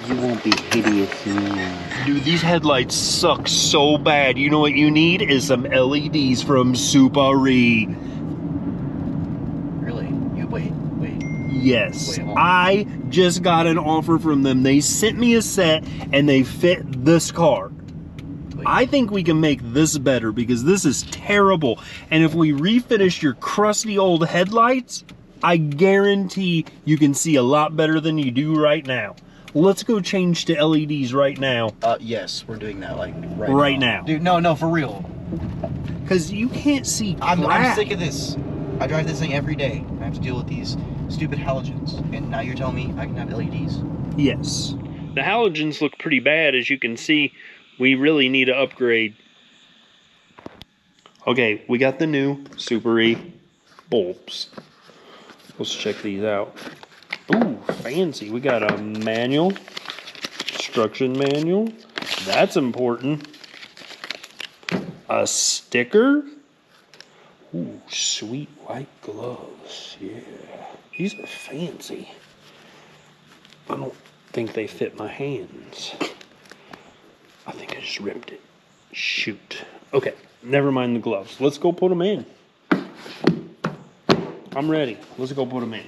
You won't be hideous anymore. Dude, these headlights suck so bad. You know what you need is some LEDs from SUPAREE. Really? You wait. Yes. Wait, I just got an offer from them. They sent me a set and they fit this car. Wait. I think we can make this better because this is terrible. And if we refinish your crusty old headlights, I guarantee you can see a lot better than you do right now. Let's go change to LEDs right now. Yes, we're doing that, like, right now. Dude, no, for real. Because you can't see crap. I'm sick of this. I drive this thing every day. I have to deal with these stupid halogens. And now you're telling me I can have LEDs? Yes. The halogens look pretty bad, as you can see. We really need to upgrade. Okay, we got the new SUPAREE bulbs. Let's check these out. Ooh, fancy. We got a manual, instruction manual. That's important. A sticker. Ooh, sweet white gloves. Yeah, these are fancy. I don't think they fit my hands. I think I just ripped it. Shoot. Okay, never mind the gloves. Let's go put them in. I'm ready. Let's go put them in.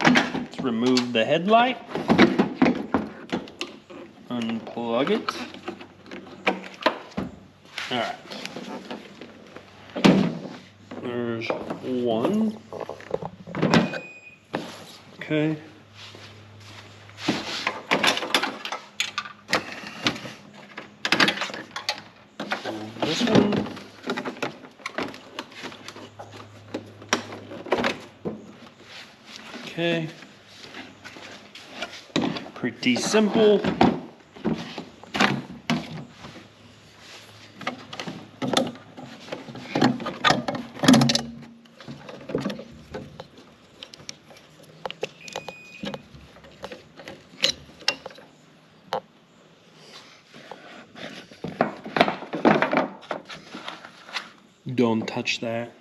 Let's remove the headlight. Unplug it. All right. There's one. Okay. And this one. Okay. Pretty simple. Don't touch that.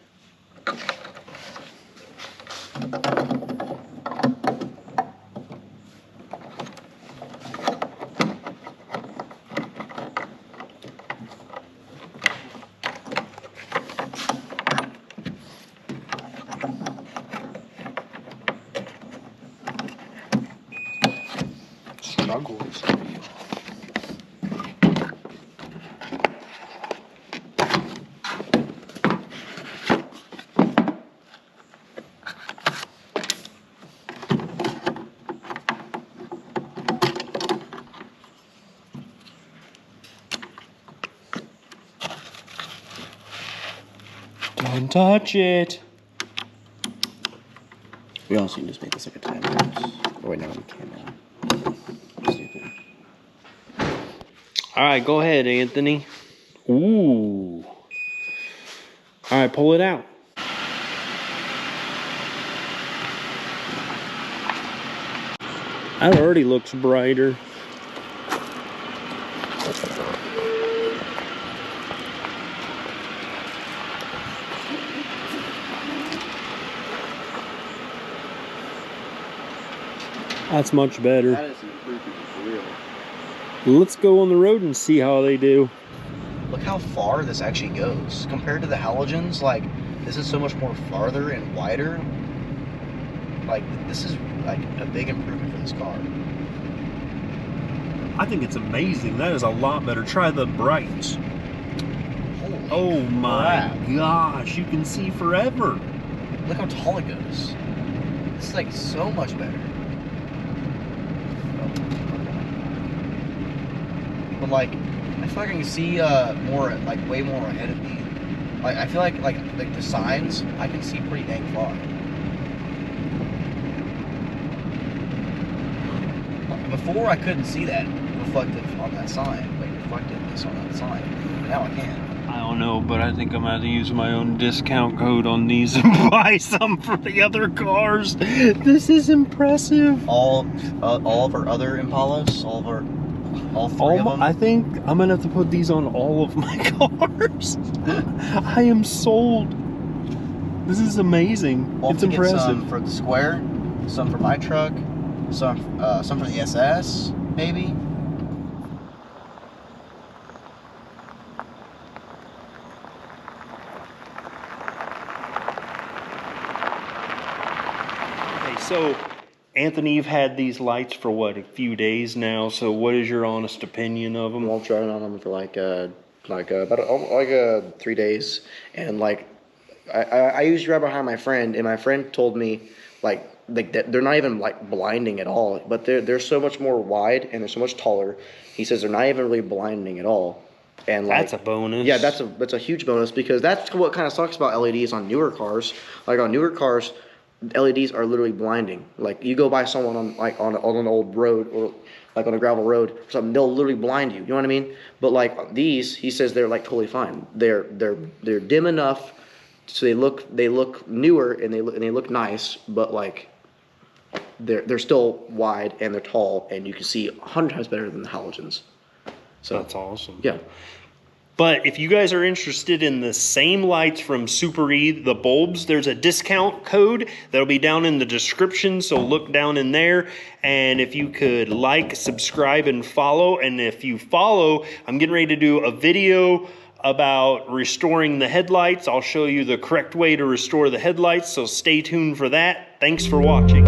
Struggle is real. Don't touch it. We also can just make this like a time lapse. Oh wait, no, we can't now. Stupid. Alright, go ahead, Anthony. Ooh. Alright, pull it out. That already looks brighter. That's much better. That is an improvement for real. Let's go on the road and see how they do. Look how far this actually goes. Compared to the halogens, like, this is so much more farther and wider. Like, this is, like, a big improvement for this car. I think it's amazing. That is a lot better. Try the brights. Holy Oh my crap. gosh, you can see forever. Look how tall it goes. This is, like, so much better. But, like, I feel like I can see more, like, way more ahead of me. Like, I feel like the signs, I can see pretty dang far. Before, I couldn't see that reflective on that sign, like reflectiveness on that sign. But now I can. I don't know, but I think I'm going to use my own discount code on these and buy some for the other cars. This is impressive. All of our other Impalas, all three of them. I think I'm going to have to put these on all of my cars. I am sold. This is amazing. We'll It's have to get impressive. some for the Square, some for my truck, some for the SS, maybe. Okay, so Anthony, you've had these lights for what, a few days now. So what is your honest opinion of them? Well, I've driving on them for like 3 days, and like I used to drive behind my friend, and my friend told me like that they're not even like blinding at all, but they're so much more wide and they're so much taller. He says they're not even really blinding at all, and like That's a bonus. yeah, that's a huge bonus, because that's what kind of sucks about LEDs on newer cars. Like on newer cars, LEDs are literally blinding. Like you go by someone on an old road, or like on a gravel road or something, they'll literally blind you. You know what I mean? But like these, he says they're like totally fine. They're dim enough so they look newer and they look nice, but like they're still wide and they're tall, and you can see 100 times better than the halogens. So That's awesome. yeah. But if you guys are interested in the same lights from SUPAREE, the bulbs, there's a discount code that'll be down in the description, so look down in there. And if you could like, subscribe, and follow. And if you follow, I'm getting ready to do a video about restoring the headlights. I'll show you the correct way to restore the headlights, so stay tuned for that. Thanks for watching.